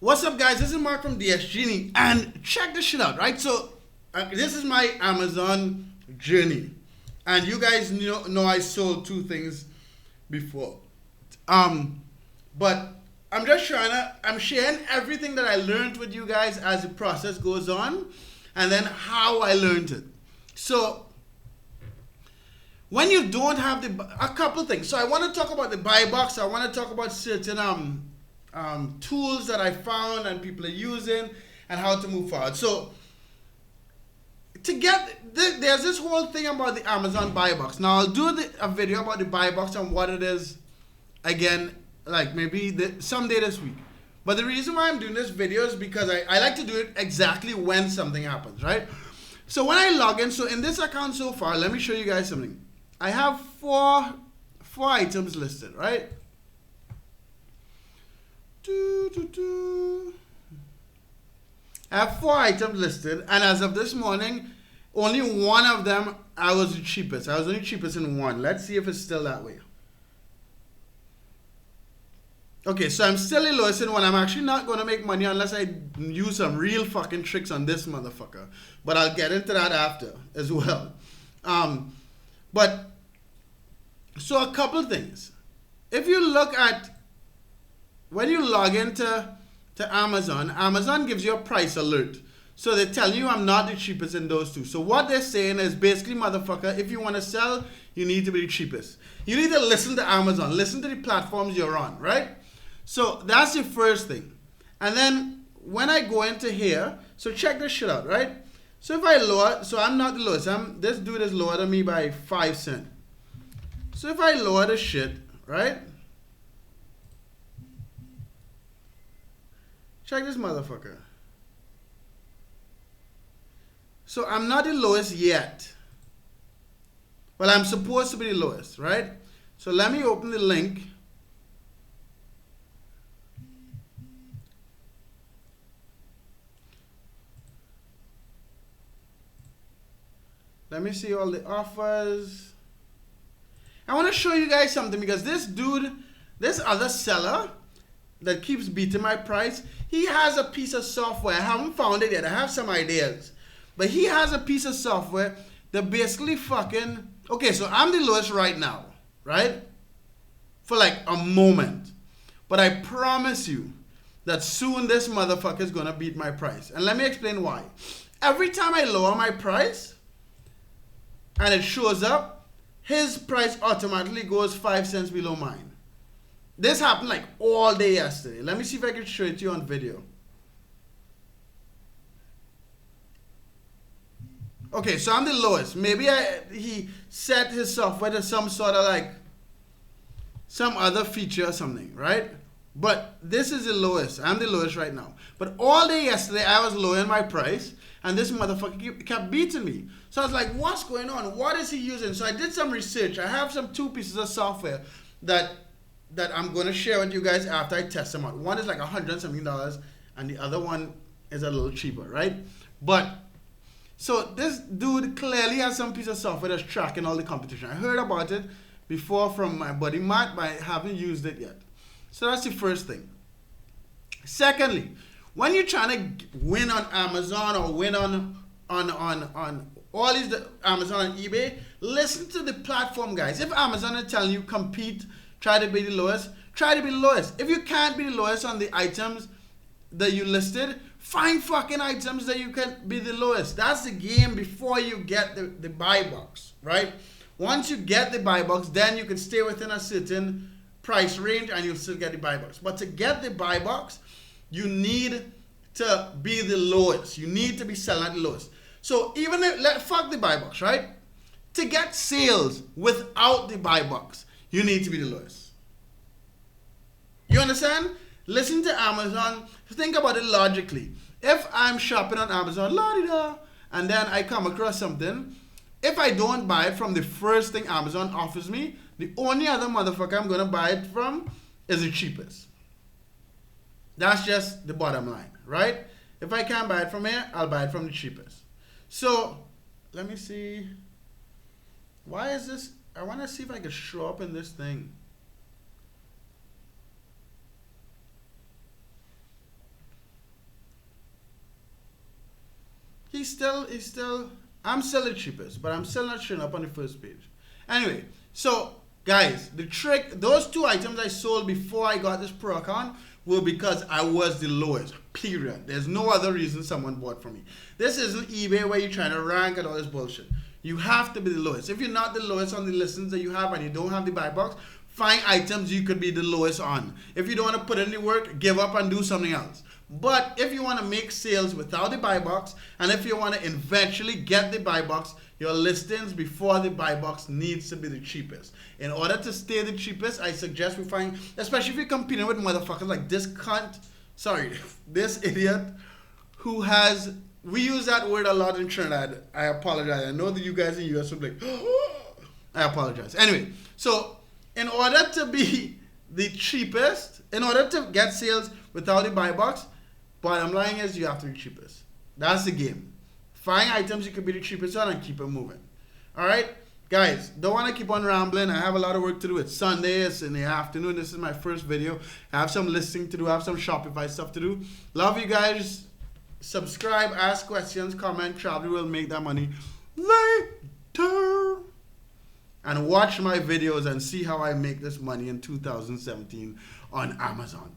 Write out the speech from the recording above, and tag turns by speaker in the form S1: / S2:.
S1: What's up, guys? This is Mark from DS Genie, and check this shit out, right? So, this is my Amazon journey, and you guys know I sold two things before, but I'm sharing everything that I learned with you guys as the process goes on, and then how I learned it. So, when you don't have a couple things. So I want to talk about the buy box. I want to talk about certain tools that I found and people are using and how to move forward. So there's this whole thing about the Amazon buy box. Now I'll do a video about the buy box and what it is again, like maybe someday this week. But the reason why I'm doing this video is because I like to do it exactly when something happens, right? So when I log in, so in this account so far, let me show you guys something. I have four items listed, right? I have 4 items listed, and as of this morning, only one of them I was the cheapest. I was only cheapest in one. Let's see if it's still that way. Okay, so I'm still the lowest in one. I'm actually not going to make money unless I use some real fucking tricks on this motherfucker. But I'll get into that after as well. But so a couple of things. If you look at when you log into Amazon, Amazon gives you a price alert. So they tell you I'm not the cheapest in those two. So what they're saying is basically, motherfucker, if you want to sell, you need to be the cheapest. You need to listen to Amazon, listen to the platforms you're on, right? So that's the first thing. And then when I go into here, so check this shit out, right? So if I lower, so I'm not the lowest. This dude is lower than me by 5 cents. So if I lower the shit, right? Check this motherfucker. So I'm not the lowest yet. Well, I'm supposed to be the lowest, right? So let me open the link. Let me see all the offers. I want to show you guys something because this dude, this other seller that keeps beating my price, he has a piece of software. I haven't found it yet. I have some ideas. But he has a piece of software that basically fucking... Okay, so I'm the lowest right now, right? For like a moment. But I promise you that soon this motherfucker is going to beat my price. And let me explain why. Every time I lower my price and it shows up, his price automatically goes 5 cents below mine. This happened like all day yesterday. Let me see if I can show it to you on video. Okay, so I'm the lowest. Maybe he set his software to some sort of like some other feature or something, right? But this is the lowest. I'm the lowest right now. But all day yesterday, I was lowering my price, and this motherfucker kept beating me. So I was like, what's going on? What is he using? So I did some research. I have two pieces of software that I'm going to share with you guys after I test them out. One is like $100 something, and the other one is a little cheaper, right? But, so this dude clearly has some piece of software that's tracking all the competition. I heard about it before from my buddy Matt, but I haven't used it yet. So that's the first thing. Secondly, when you're trying to win on Amazon or win on all these Amazon and eBay, listen to the platform guys. If Amazon is telling you compete, try to be the lowest, try to be the lowest. If you can't be the lowest on the items that you listed, find fucking items that you can be the lowest. That's the game before you get the buy box, right? Once you get the buy box, then you can stay within a certain price range and you'll still get the buy box. But to get the buy box, you need to be the lowest. You need to be selling at the lowest. So even if, fuck the buy box, right? To get sales without the buy box, you need to be the lowest. You understand? Listen to Amazon. Think about it logically. If I'm shopping on Amazon, la-di-da, and then I come across something, if I don't buy it from the first thing Amazon offers me, the only other motherfucker I'm going to buy it from is the cheapest. That's just the bottom line, right? If I can't buy it from here, I'll buy it from the cheapest. So, let me see. Why is this? I want to see if I can show up in this thing. I'm still the cheapest, but I'm still not showing up on the first page. Anyway, so guys, the trick, those two items I sold before I got this pro account were because I was the lowest, period. There's no other reason someone bought from me. This isn't eBay where you're trying to rank and all this bullshit. You have to be the lowest. If you're not the lowest on the listings that you have and you don't have the buy box, find items you could be the lowest on. If you don't want to put in the work, give up and do something else. But if you want to make sales without the buy box, and if you want to eventually get the buy box, your listings before the buy box needs to be the cheapest. In order to stay the cheapest, I suggest we find, especially if you're competing with motherfuckers like this cunt, this idiot who has, we use that word a lot in Trinidad. I apologize. I know that you guys in the US will be like, I apologize. Anyway, so in order to be the cheapest, in order to get sales without the buy box, bottom line is you have to be cheapest. That's the game. Find items you can be the cheapest on and keep it moving. Alright? Guys, don't want to keep on rambling. I have a lot of work to do. It's Sunday. It's in the afternoon. This is my first video. I have some listing to do. I have some Shopify stuff to do. Love you guys. Subscribe, ask questions, comment. Travel will make that money later. And watch my videos and see how I make this money in 2017 on Amazon.